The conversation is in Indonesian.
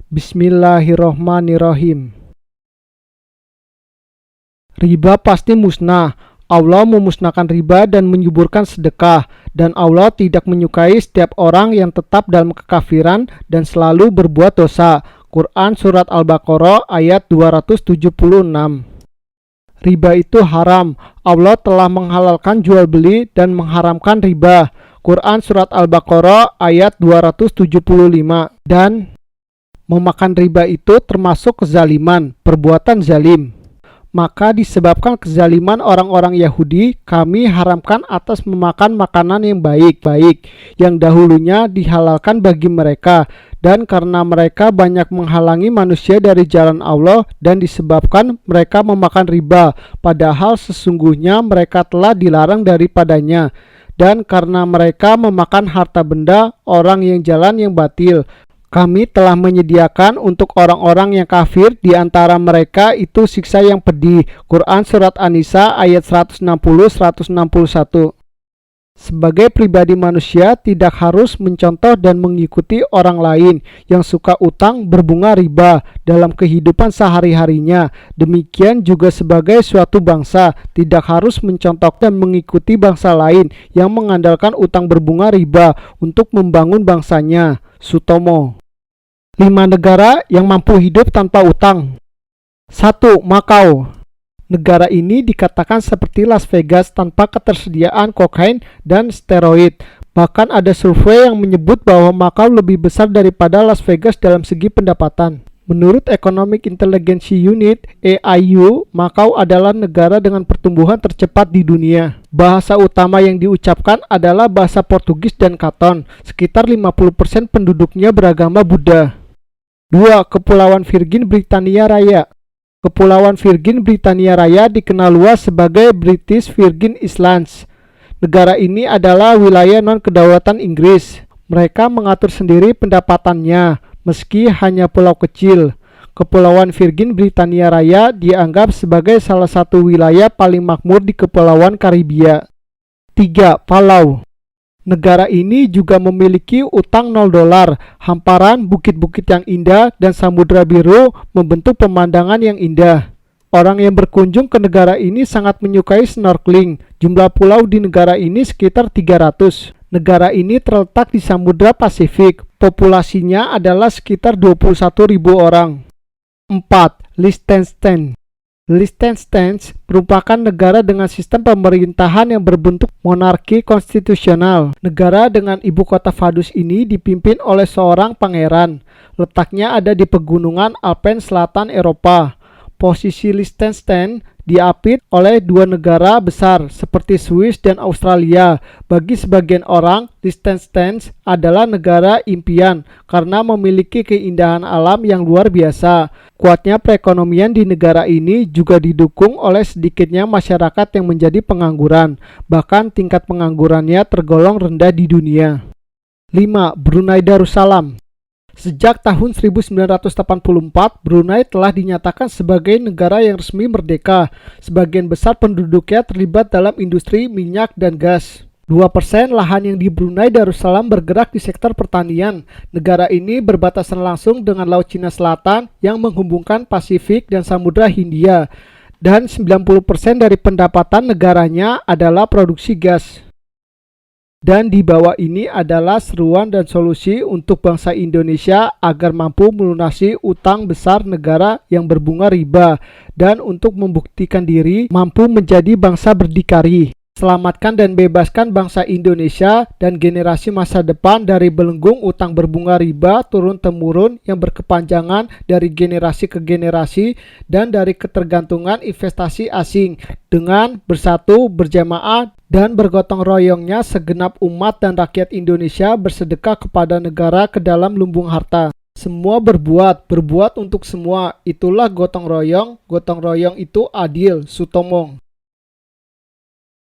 Bismillahirrohmanirrohim. Riba pasti musnah. Allah memusnahkan riba dan menyuburkan sedekah, dan Allah tidak menyukai setiap orang yang tetap dalam kekafiran dan selalu berbuat dosa. Quran Surat Al-Baqarah ayat 276. Riba itu haram. Allah telah menghalalkan jual beli dan mengharamkan riba. Quran Surat Al-Baqarah ayat 275. Dan memakan riba itu termasuk kezaliman, perbuatan zalim. Maka disebabkan kezaliman orang-orang Yahudi, kami haramkan atas memakan makanan yang baik-baik, yang dahulunya dihalalkan bagi mereka, dan karena mereka banyak menghalangi manusia dari jalan Allah, dan disebabkan mereka memakan riba, padahal sesungguhnya mereka telah dilarang daripadanya, dan karena mereka memakan harta benda orang yang jalan yang batil, kami telah menyediakan untuk orang-orang yang kafir di antara mereka itu siksa yang pedih. Quran Surat An-Nisa ayat 160-161. Sebagai pribadi manusia tidak harus mencontoh dan mengikuti orang lain yang suka utang berbunga riba dalam kehidupan sehari-harinya. Demikian juga sebagai suatu bangsa tidak harus mencontoh dan mengikuti bangsa lain yang mengandalkan utang berbunga riba untuk membangun bangsanya. Sutomo. 5 negara yang mampu hidup tanpa utang. 1. Makau. Negara ini dikatakan seperti Las Vegas tanpa ketersediaan kokain dan steroid. Bahkan ada survei yang menyebut bahwa Makau lebih besar daripada Las Vegas dalam segi pendapatan. Menurut Economic Intelligence Unit (EIU), Makau adalah negara dengan pertumbuhan tercepat di dunia. Bahasa utama yang diucapkan adalah bahasa Portugis dan Kanton. Sekitar 50% penduduknya beragama Buddha. 2. Kepulauan Virgin Britania Raya. Kepulauan Virgin Britania Raya dikenal luas sebagai British Virgin Islands. Negara ini adalah wilayah non-kedaulatan Inggris. Mereka mengatur sendiri pendapatannya, meski hanya pulau kecil. Kepulauan Virgin Britania Raya dianggap sebagai salah satu wilayah paling makmur di Kepulauan Karibia. 3. Palau. Negara ini juga memiliki utang $0, hamparan bukit-bukit yang indah dan samudra biru membentuk pemandangan yang indah. Orang yang berkunjung ke negara ini sangat menyukai snorkeling. Jumlah pulau di negara ini sekitar 300. Negara ini terletak di Samudra Pasifik. Populasinya adalah sekitar 21.000 orang. 4. Liechtenstein. Liechtenstein merupakan negara dengan sistem pemerintahan yang berbentuk monarki konstitusional. Negara dengan ibu kota Vaduz ini dipimpin oleh seorang pangeran. Letaknya ada di pegunungan Alpen selatan Eropa. Posisi Liechtenstein diapit oleh 2 negara besar seperti Swiss dan Australia. Bagi sebagian orang, Liechtenstein adalah negara impian karena memiliki keindahan alam yang luar biasa. Kuatnya perekonomian di negara ini juga didukung oleh sedikitnya masyarakat yang menjadi pengangguran. Bahkan tingkat penganggurannya tergolong rendah di dunia. 5. Brunei Darussalam. Sejak tahun 1984, Brunei telah dinyatakan sebagai negara yang resmi merdeka. Sebagian besar penduduknya terlibat dalam industri minyak dan gas. 2% lahan yang di Brunei Darussalam bergerak di sektor pertanian. Negara ini berbatasan langsung dengan Laut Cina Selatan yang menghubungkan Pasifik dan Samudra Hindia. Dan 90% dari pendapatan negaranya adalah produksi gas. Dan di bawah ini adalah seruan dan solusi untuk bangsa Indonesia agar mampu melunasi utang besar negara yang berbunga riba dan untuk membuktikan diri mampu menjadi bangsa berdikari. Selamatkan dan bebaskan bangsa Indonesia dan generasi masa depan dari belenggung utang berbunga riba turun-temurun yang berkepanjangan dari generasi ke generasi dan dari ketergantungan investasi asing. Dengan bersatu, berjamaah, dan bergotong royongnya segenap umat dan rakyat Indonesia bersedekah kepada negara ke dalam lumbung harta. Semua berbuat untuk semua. Itulah gotong royong itu adil. Sutomong.